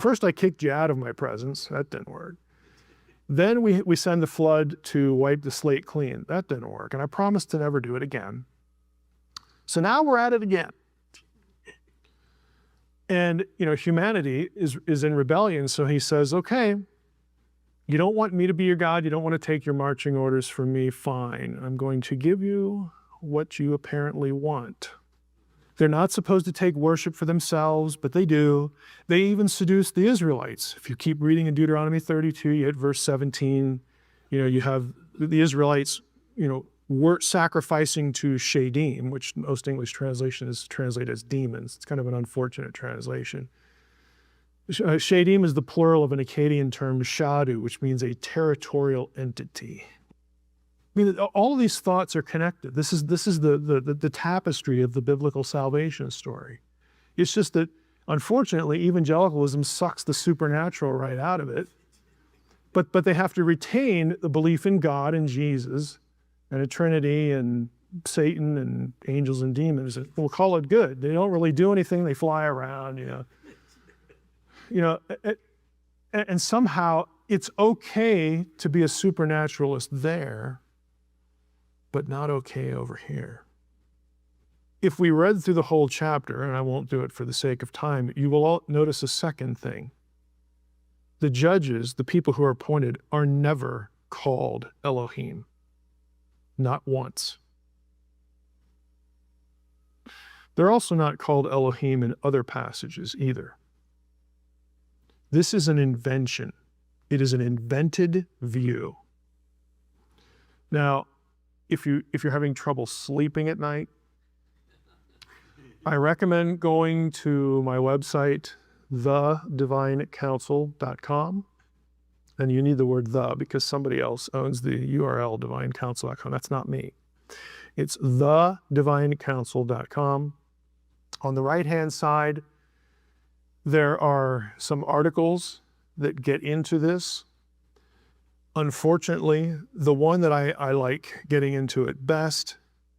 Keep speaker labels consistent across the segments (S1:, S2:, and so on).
S1: First, I kicked you out of my presence. That didn't work. Then we send the flood to wipe the slate clean. That didn't work. And I promised to never do it again. So now we're at it again. And, humanity is in rebellion. So he says, okay, you don't want me to be your God. You don't want to take your marching orders from me. Fine. I'm going to give you what you apparently want. They're not supposed to take worship for themselves, but they do. They even seduce the Israelites. If you keep reading in Deuteronomy 32, you hit verse 17, you have the Israelites, were sacrificing to Shadim, which most English translation is translated as demons. It's kind of an unfortunate translation. Shadim is the plural of an Akkadian term, shadu, which means a territorial entity. I mean, all of these thoughts are connected. This is the tapestry of the biblical salvation story. It's just that, unfortunately, evangelicalism sucks the supernatural right out of it. But they have to retain the belief in God and Jesus and a Trinity and Satan and angels and demons. We'll call it good. They don't really do anything. They fly around, and somehow it's okay to be a supernaturalist there, but not okay over here. If we read through the whole chapter, and I won't do it for the sake of time, you will all notice a second thing. The judges, the people who are appointed, are never called Elohim. Not once. They're also not called Elohim in other passages either. This is an invention. It is an invented view. Now, if you're having trouble sleeping at night, I recommend going to my website, thedivinecouncil.com. And you need the word the because somebody else owns the URL divinecouncil.com. That's not me. It's thedivinecouncil.com. On the right-hand side, there are some articles that get into this. Unfortunately, the one that I like getting into it best,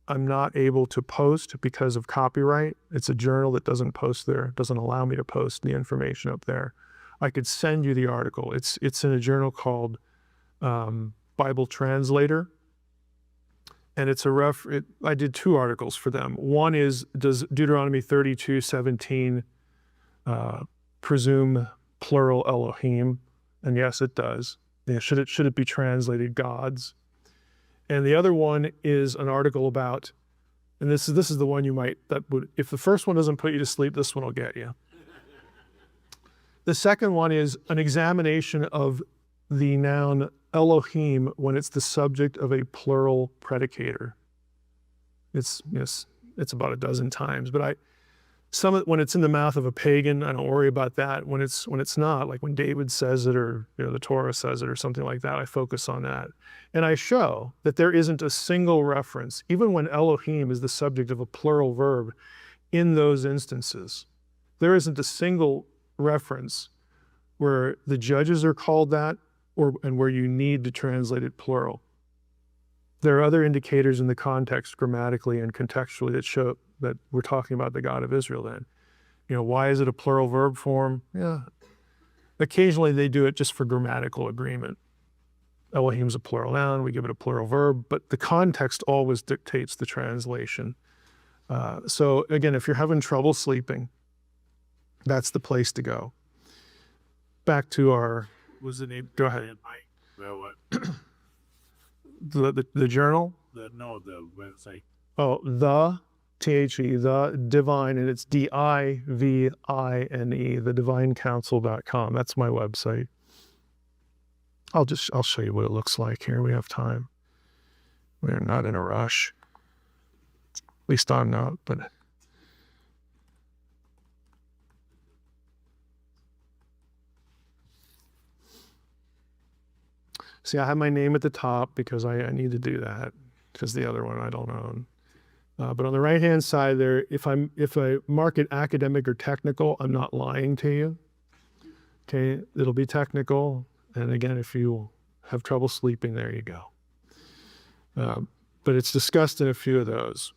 S1: I'm not able to post because of copyright. It's a journal that doesn't post there, doesn't allow me to post the information up there. I could send you the article. It's in a journal called Bible Translator. And it's I did two articles for them. One is, does Deuteronomy 32:17 presume plural Elohim? And yes, it does. Should it be translated gods? And the other one is an article about, and this is the one if the first one doesn't put you to sleep, this one will get you. The second one is an examination of the noun Elohim when it's the subject of a plural predicator. It's about a dozen times, but when it's in the mouth of a pagan, I don't worry about that. When it's not, like when David says it or the Torah says it or something like that, I focus on that. And I show that there isn't a single reference, even when Elohim is the subject of a plural verb in those instances. There isn't a single reference where the judges are called that and where you need to translate it plural. There are other indicators in the context grammatically and contextually that show that we're talking about the God of Israel then. Why is it a plural verb form? Yeah. Occasionally they do it just for grammatical agreement. Elohim's a plural noun, we give it a plural verb, but the context always dictates the translation. So again, if you're having trouble sleeping, that's the place to go. Back to our...
S2: Was the name?
S1: Go ahead.
S2: What?
S1: The journal?
S2: The website.
S1: Oh, the divine, and it's DIVINE, thedivinecouncil.com. That's my website. I'll show you what it looks like here. We have time. We're not in a rush. At least I'm not, but... See, I have my name at the top because I need to do that because the other one I don't own. But on the right-hand side there, if I mark it academic or technical, I'm not lying to you. Okay, it'll be technical. And again, if you have trouble sleeping, there you go. But it's discussed in a few of those.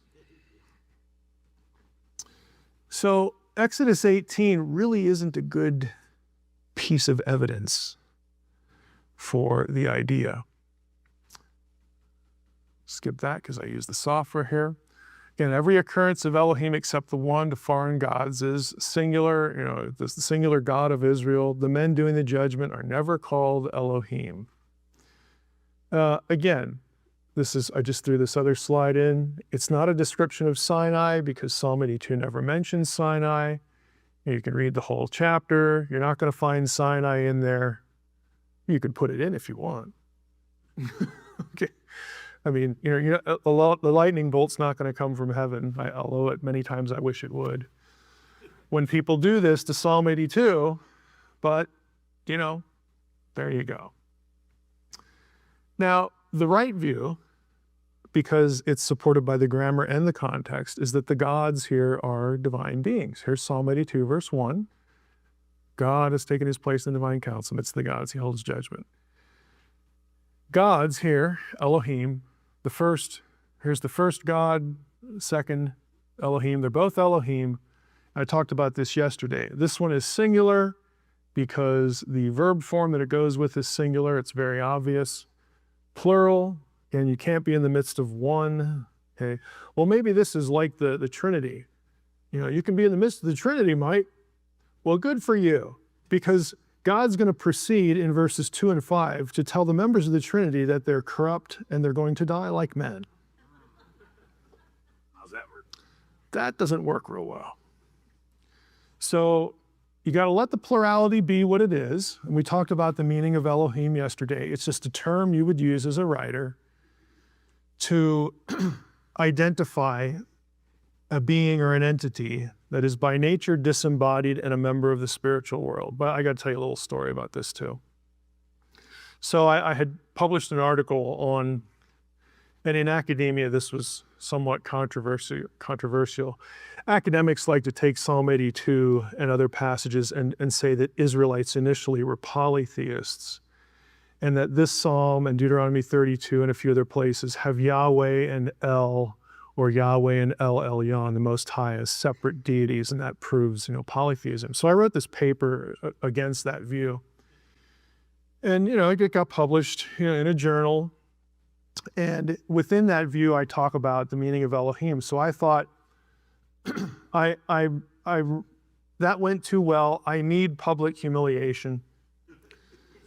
S1: So Exodus 18 really isn't a good piece of evidence for the idea. Skip that because I use the software here. Again, every occurrence of Elohim except the one to foreign gods is singular. This the singular God of Israel. The men doing the judgment are never called Elohim. Again, I just threw this other slide in. It's not a description of Sinai because Psalm 82 never mentions Sinai. You can read the whole chapter. You're not going to find Sinai in there. You can put it in if you want. Okay. I mean, the lightning bolt's not going to come from heaven, although many times I wish it would. When people do this to Psalm 82, but, there you go. Now, the right view, because it's supported by the grammar and the context, is that the gods here are divine beings. Here's Psalm 82, verse 1. God has taken his place in the divine council. It's the gods. He holds judgment. Gods here, Elohim, here's the first God, second Elohim. They're both Elohim. I talked about this yesterday. This one is singular because the verb form that it goes with is singular. It's very obvious. Plural, and you can't be in the midst of one. Okay. Well, maybe this is like the Trinity. You can be in the midst of the Trinity, Mike. Well, good for you, because God's going to proceed in verses 2 and 5 to tell the members of the Trinity that they're corrupt and they're going to die like men.
S2: How's that work?
S1: That doesn't work real well. So you got to let the plurality be what it is. And we talked about the meaning of Elohim yesterday. It's just a term you would use as a writer to identify a being or an entity that is by nature disembodied and a member of the spiritual world. But I got to tell you a little story about this too. So I had published an article on, and in academia this was somewhat controversial. Academics like to take Psalm 82 and other passages and say that Israelites initially were polytheists, and that this psalm and Deuteronomy 32 and a few other places have Yahweh and El, or Yahweh and El Elyon, the Most High, as separate deities, and that proves, polytheism. So I wrote this paper against that view. And, it got published, in a journal. And within that view, I talk about the meaning of Elohim. So I thought, that went too well. I need public humiliation.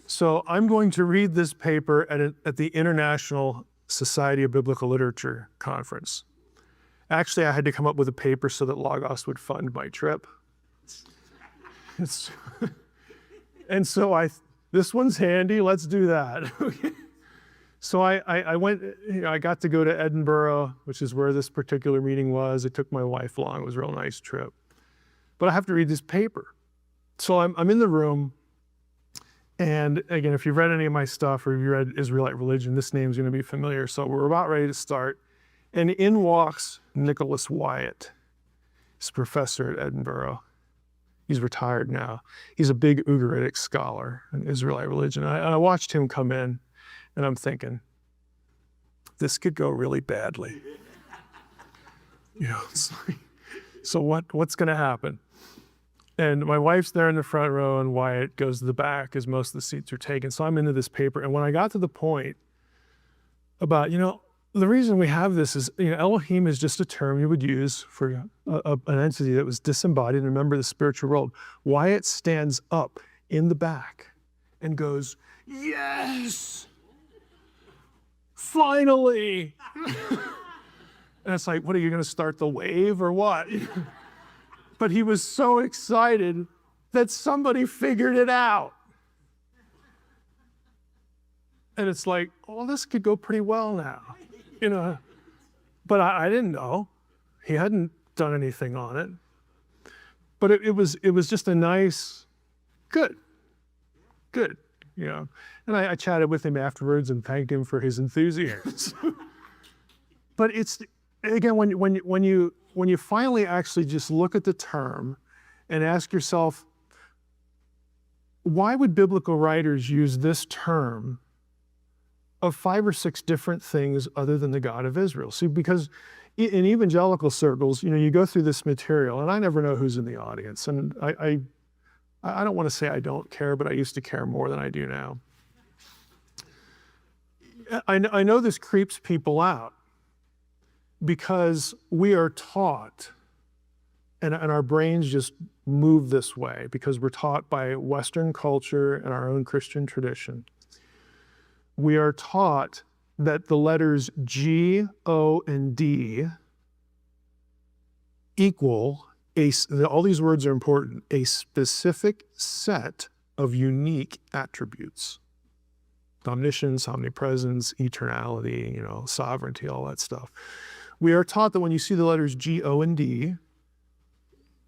S1: So I'm going to read this paper at the International Society of Biblical Literature conference. Actually, I had to come up with a paper so that Logos would fund my trip. And so this one's handy, let's do that. So I went, I got to go to Edinburgh, which is where this particular meeting was. It took my wife along, it was a real nice trip. But I have to read this paper. So I'm in the room, and again, if you've read any of my stuff or if you read Israelite Religion, this name's gonna be familiar. So we're about ready to start. And in walks Nicholas Wyatt. He's a professor at Edinburgh. He's retired now. He's a big Ugaritic scholar in Israelite religion. I watched him come in, and I'm thinking, this could go really badly. It's like, so what's going to happen? And my wife's there in the front row, and Wyatt goes to the back as most of the seats are taken. So I'm into this paper, and when I got to the point about, the reason we have this is, Elohim is just a term you would use for an entity that was disembodied and a member of the spiritual world. Wyatt stands up in the back and goes, yes, finally. And it's like, what, are you going to start the wave or what? But he was so excited that somebody figured it out. And it's like, well, this could go pretty well now. But I didn't know. He hadn't done anything on it. But it was just a nice, good. And I chatted with him afterwards and thanked him for his enthusiasm. But it's, again, when you finally actually just look at the term and ask yourself, why would biblical writers use this term of 5 or 6 different things other than the God of Israel? See, because in evangelical circles, you go through this material, and I never know who's in the audience. And I I don't want to say I don't care, but I used to care more than I do now. I know this creeps people out because we are taught, and our brains just move this way because we're taught by Western culture and our own Christian tradition. We are taught that the letters G, O, and D equal all these words are important, a specific set of unique attributes. Omniscience, omnipresence, eternality, sovereignty, all that stuff. We are taught that when you see the letters G, O, and D,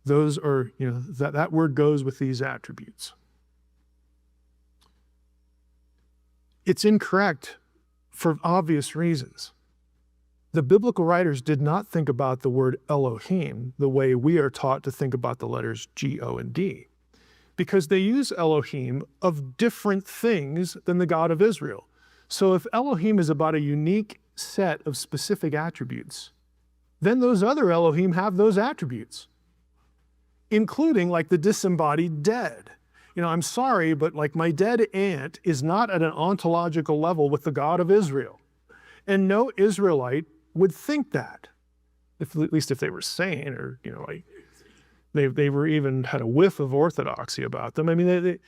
S1: those are, that word goes with these attributes. It's incorrect for obvious reasons. The biblical writers did not think about the word Elohim the way we are taught to think about the letters G, O, and D, because they use Elohim of different things than the God of Israel. So if Elohim is about a unique set of specific attributes, then those other Elohim have those attributes, including like the disembodied dead. I'm sorry, but like my dead aunt is not at an ontological level with the God of Israel. And no Israelite would think that, at least if they were sane or, like they were even had a whiff of orthodoxy about them. I mean,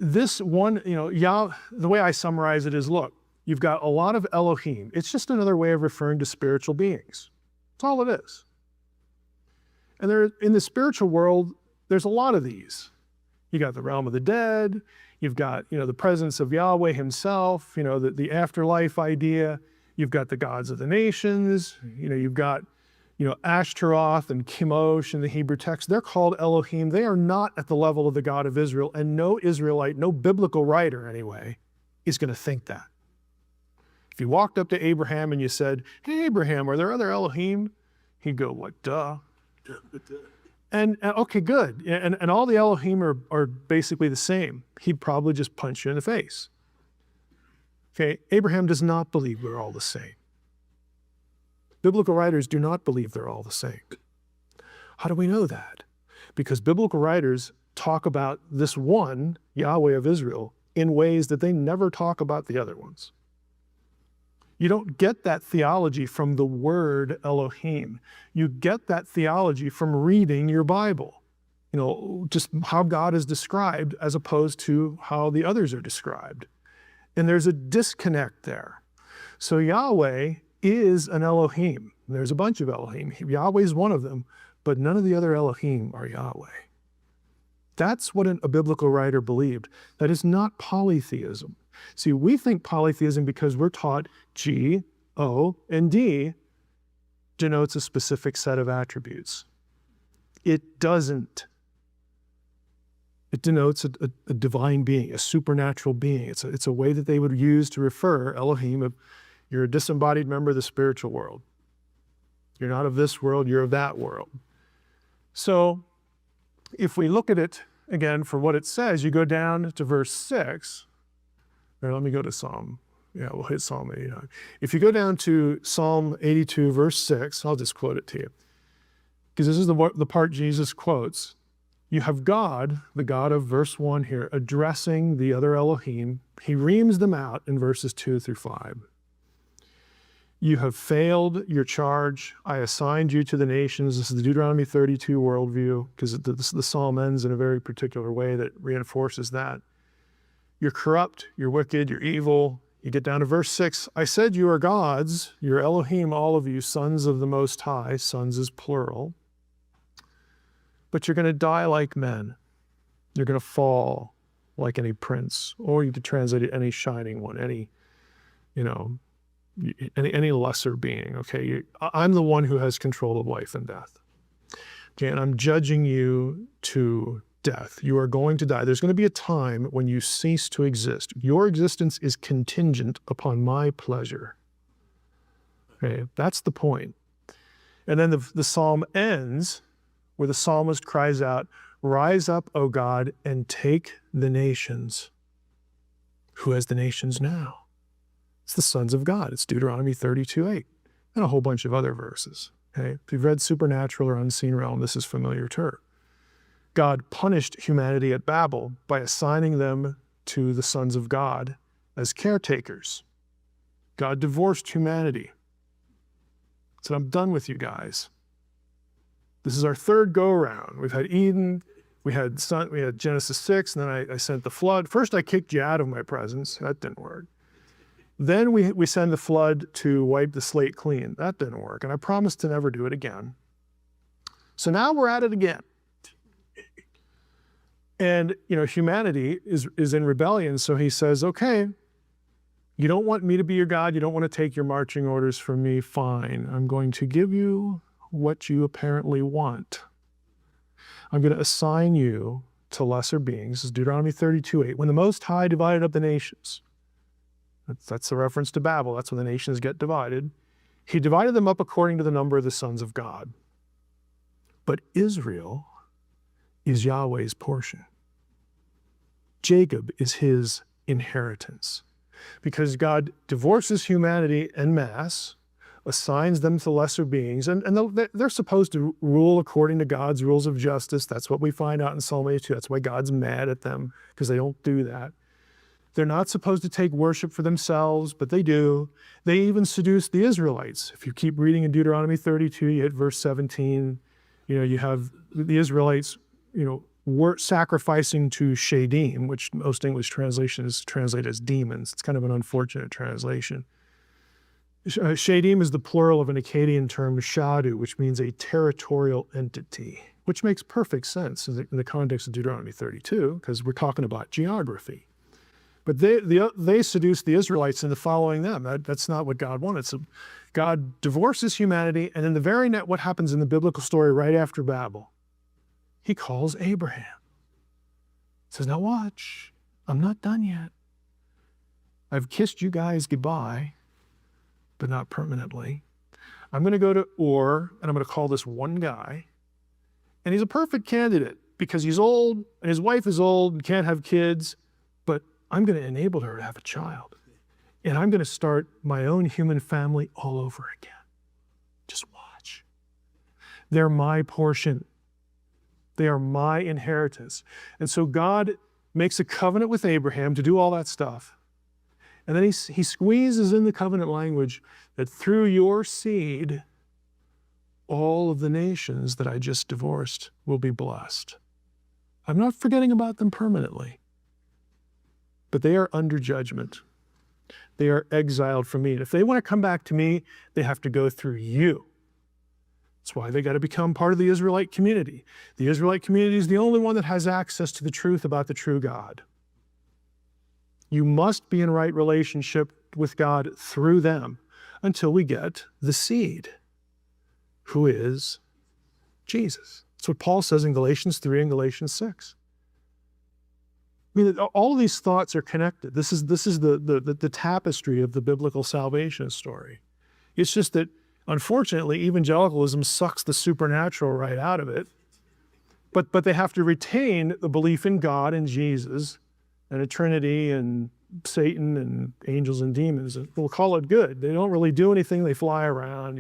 S1: this one, the way I summarize it is, look, you've got a lot of Elohim. It's just another way of referring to spiritual beings. That's all it is. And in the spiritual world, there's a lot of these. You got the realm of the dead. You've got, the presence of Yahweh himself, the afterlife idea. You've got the gods of the nations. You've got, Ashtaroth and Chemosh in the Hebrew text. They're called Elohim. They are not at the level of the God of Israel. And no Israelite, no biblical writer anyway, is going to think that. If you walked up to Abraham and you said, "Hey, Abraham, are there other Elohim?" He'd go, "What, duh." And okay, good. And all the Elohim are basically the same. He'd probably just punch you in the face. Okay, Abraham does not believe we're all the same. Biblical writers do not believe they're all the same. How do we know that? Because biblical writers talk about this one, Yahweh of Israel, in ways that they never talk about the other ones. You don't get that theology from the word Elohim. You get that theology from reading your Bible. Just how God is described as opposed to how the others are described. And there's a disconnect there. So Yahweh is an Elohim. There's a bunch of Elohim. Yahweh is one of them, but none of the other Elohim are Yahweh. That's what a biblical writer believed. That is not polytheism. See, we think polytheism because we're taught G, O, and D denotes a specific set of attributes. It doesn't. It denotes a divine being, a supernatural being. It's a way that they would use to refer Elohim of, you're a disembodied member of the spiritual world. You're not of this world, you're of that world. So if we look at it again for what it says, you go down to verse 6. Or let me go to Psalm. Yeah, we'll hit Psalm 89. If you go down to Psalm 82, verse 6, I'll just quote it to you. Because this is the part Jesus quotes. You have God, the God of verse 1 here, addressing the other Elohim. He reams them out in verses 2 through 5. You have failed your charge. I assigned you to the nations. This is the Deuteronomy 32 worldview, because the psalm ends in a very particular way that reinforces that. You're corrupt, you're wicked, you're evil. You get down to verse 6. I said you are gods, you're Elohim, all of you, sons of the Most High. Sons is plural. But you're going to die like men. You're going to fall like any prince. Or you could translate it any shining one, any lesser being, okay? I'm the one who has control of life and death. Okay, and I'm judging you to death. You are going to die. There's going to be a time when you cease to exist. Your existence is contingent upon my pleasure. Okay, that's the point. And then the psalm ends where the psalmist cries out, "Rise up, O God, and take the nations." Who has the nations now? It's the sons of God. It's Deuteronomy 32:8, and a whole bunch of other verses. Okay? If you've read Supernatural or Unseen Realm, this is familiar term. God punished humanity at Babel by assigning them to the sons of God as caretakers. God divorced humanity. Said, I'm done with you guys. This is our third go-around. We've had Eden, we had Genesis 6, and then I sent the flood. First, I kicked you out of my presence. That didn't work. Then we send the flood to wipe the slate clean. That didn't work, and I promised to never do it again. So now we're at it again. And, humanity is in rebellion, so he says, okay, you don't want me to be your God, you don't want to take your marching orders from me, fine. I'm going to give you what you apparently want. I'm going to assign you to lesser beings. This is Deuteronomy 32:8. When the Most High divided up the nations, that's a reference to Babel, that's when the nations get divided. He divided them up according to the number of the sons of God. But Israel is Yahweh's portion. Jacob is his inheritance. Because God divorces humanity en masse, assigns them to lesser beings, and they're supposed to rule according to God's rules of justice. That's what we find out in Psalm 82. That's why God's mad at them, because they don't do that. They're not supposed to take worship for themselves, but they do. They even seduce the Israelites. If you keep reading in Deuteronomy 32, you hit verse 17, you have the Israelites, were sacrificing to Shadim, which most English translations translate as demons. It's kind of an unfortunate translation. Shadim is the plural of an Akkadian term, shadu, which means a territorial entity, which makes perfect sense in the context of Deuteronomy 32, because we're talking about geography. But they seduced the Israelites into following them. That's not what God wanted. So God divorces humanity, and then what happens in the biblical story right after Babel? He calls Abraham. He says, now watch, I'm not done yet. I've kissed you guys goodbye, but not permanently. I'm going to go to Ur, and I'm going to call this one guy. And he's a perfect candidate because he's old, and his wife is old and can't have kids, but I'm going to enable her to have a child. And I'm going to start my own human family all over again. Just watch. They're my portion. They are my inheritance. And so God makes a covenant with Abraham to do all that stuff. And then he squeezes in the covenant language that through your seed, all of the nations that I just divorced will be blessed. I'm not forgetting about them permanently, but they are under judgment. They are exiled from me. And if they want to come back to me, they have to go through you. That's why they got to become part of the Israelite community. The Israelite community is the only one that has access to the truth about the true God. You must be in right relationship with God through them until we get the seed, who is Jesus. That's what Paul says in Galatians 3 and Galatians 6. I mean, all of these thoughts are connected. This is the tapestry of the biblical salvation story. It's just that, unfortunately, evangelicalism sucks the supernatural right out of it. But they have to retain the belief in God and Jesus and a Trinity and Satan and angels and demons. We'll call it good. They don't really do anything. They fly around,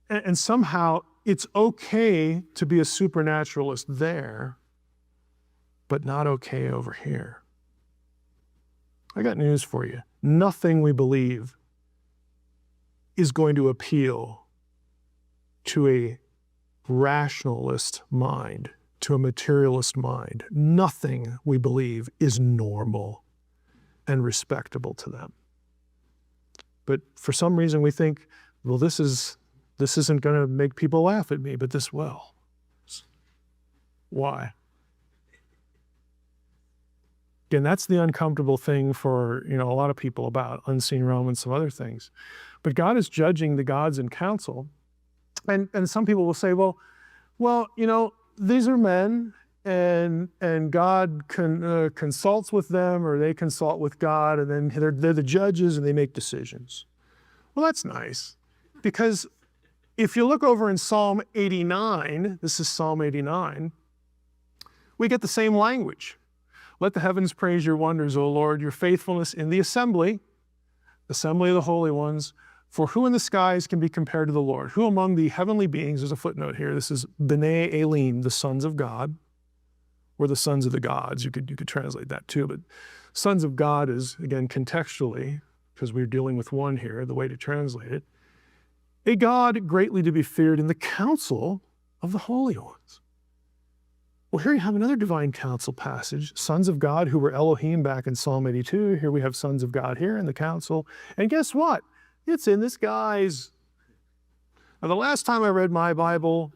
S1: and somehow it's okay to be a supernaturalist there, but not okay over here. I got news for you. Nothing we believe is going to appeal to a rationalist mind, to a materialist mind. Nothing we believe is normal and respectable to them. But for some reason we think, well, this isn't going to make people laugh at me, but this will. Why? Again, that's the uncomfortable thing for a lot of people about unseen realm and some other things. But God is judging the gods in council. And some people will say, well, these are men, and God consults with them, or they consult with God, and then they're the judges and they make decisions. Well, that's nice, because if you look over in Psalm 89, this is Psalm 89, we get the same language. Let the heavens praise your wonders, O Lord, your faithfulness in the assembly of the holy ones, For who in the skies can be compared to the Lord? Who among the heavenly beings, there's a footnote here, this is B'nai Elohim, the sons of God, or the sons of the gods. You could translate that too, but sons of God is, again, contextually, because we're dealing with one here, the way to translate it, a God greatly to be feared in the council of the holy ones. Well, here you have another divine council passage, sons of God who were Elohim back in Psalm 82. Here we have sons of God here in the council. And guess what? It's in the skies. Now, the last time I read my Bible,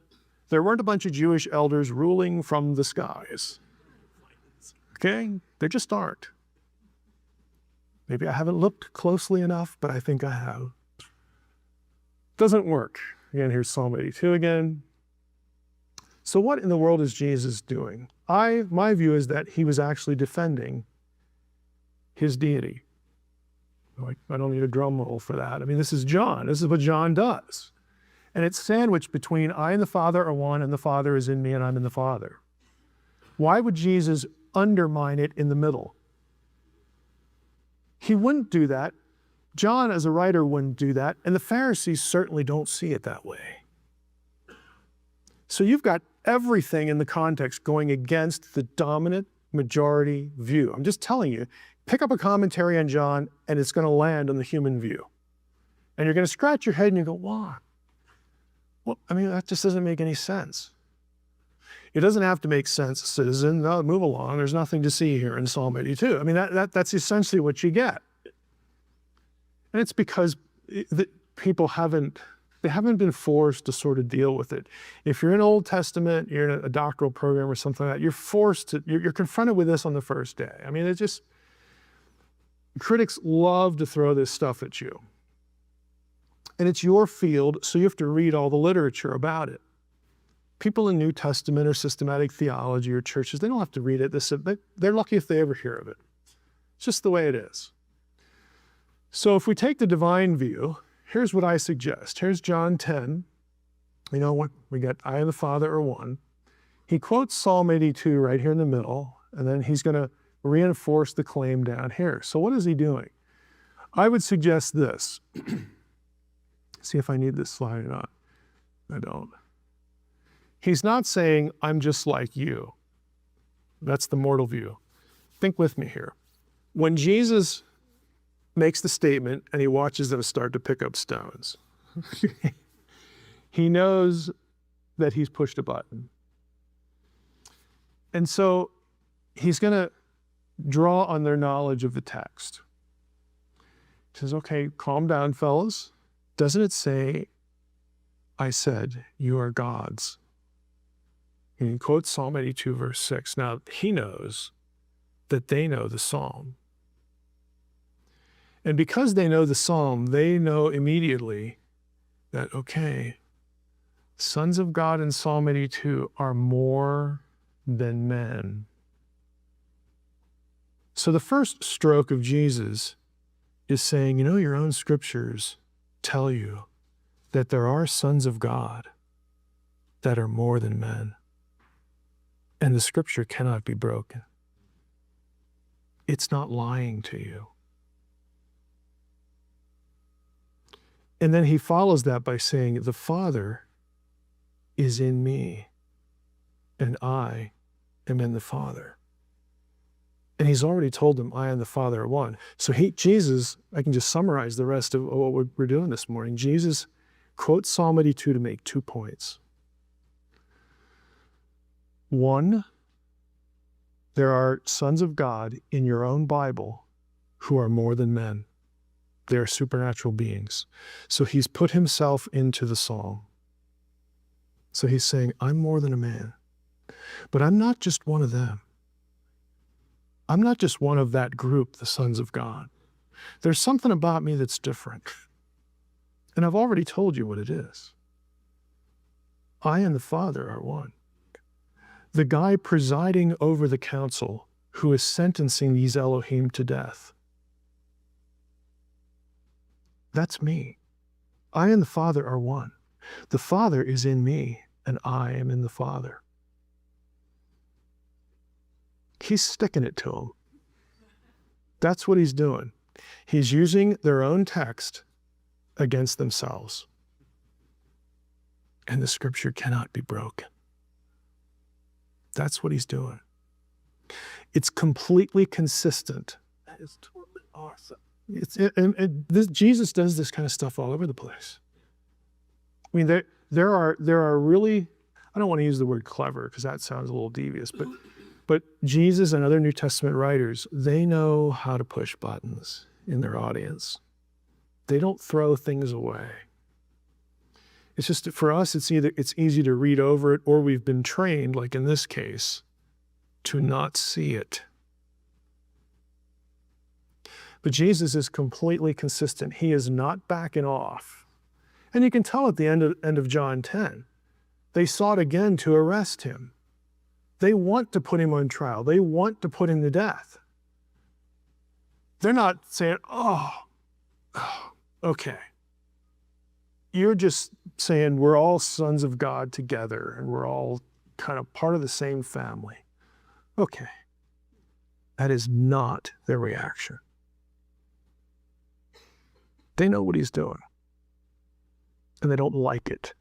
S1: there weren't a bunch of Jewish elders ruling from the skies. Okay? There just aren't. Maybe I haven't looked closely enough, but I think I have. Doesn't work. Again, here's Psalm 82 again. So what in the world is Jesus doing? My view is that he was actually defending his deity. I don't need a drum roll for that. I mean, this is John. This is what John does. And it's sandwiched between I and the Father are one, and the Father is in me, and I'm in the Father. Why would Jesus undermine it in the middle? He wouldn't do that. John, as a writer, wouldn't do that. And the Pharisees certainly don't see it that way. So you've got everything in the context going against the dominant majority view. I'm just telling you, pick up a commentary on John, and it's going to land on the human view. And you're going to scratch your head and you go, why? Well, I mean, that just doesn't make any sense. It doesn't have to make sense, citizen. No, move along. There's nothing to see here in Psalm 82. I mean, that's essentially what you get. And it's because people haven't been forced to sort of deal with it. If you're in Old Testament, you're in a doctoral program or something like that, you're confronted with this on the first day. I mean, critics love to throw this stuff at you. And it's your field, so you have to read all the literature about it. People in New Testament or systematic theology or churches, they don't have to read it. They're lucky if they ever hear of it. It's just the way it is. So if we take the divine view, here's what I suggest. Here's John 10. You know what? We got I and the Father are one. He quotes Psalm 82 right here in the middle, and then he's going to reinforce the claim down here. So what is he doing? I would suggest this. See if I need this slide or not. I don't. He's not saying, I'm just like you. That's the mortal view. Think with me here. When Jesus makes the statement and he watches them start to pick up stones, he knows that he's pushed a button. And so he's going to draw on their knowledge of the text. He says, okay, calm down, fellas. Doesn't it say, I said, you are gods? And he quotes Psalm 82, verse 6. Now, he knows that they know the psalm. And because they know the psalm, they know immediately that, okay, sons of God in Psalm 82 are more than men. So the first stroke of Jesus is saying, you know, your own scriptures tell you that there are sons of God that are more than men. And the scripture cannot be broken. It's not lying to you. And then he follows that by saying, the Father is in me, and I am in the Father. And he's already told them, I and the Father are one. So Jesus, I can just summarize the rest of what we're doing this morning. Jesus quotes Psalm 82 to make 2 points. One, there are sons of God in your own Bible who are more than men. They are supernatural beings. So he's put himself into the psalm. So he's saying, I'm more than a man. But I'm not just one of them. I'm not just one of that group, the sons of God. There's something about me that's different. And I've already told you what it is. I and the Father are one. The guy presiding over the council who is sentencing these Elohim to death, that's me. I and the Father are one. The Father is in me, and I am in the Father. He's sticking it to them. That's what he's doing. He's using their own text against themselves. And the scripture cannot be broken. That's what he's doing. It's completely consistent. It's totally awesome. Jesus does this kind of stuff all over the place. I mean, there are really, I don't want to use the word clever because that sounds a little devious, but Jesus and other New Testament writers, they know how to push buttons in their audience. They don't throw things away. It's just, for us, it's easy to read over it, or we've been trained, like in this case, to not see it. But Jesus is completely consistent. He is not backing off. And you can tell at the end of John 10, they sought again to arrest him. They want to put him on trial. They want to put him to death. They're not saying, oh, okay. You're just saying we're all sons of God together and we're all kind of part of the same family. Okay. That is not their reaction. They know what he's doing, and they don't like it.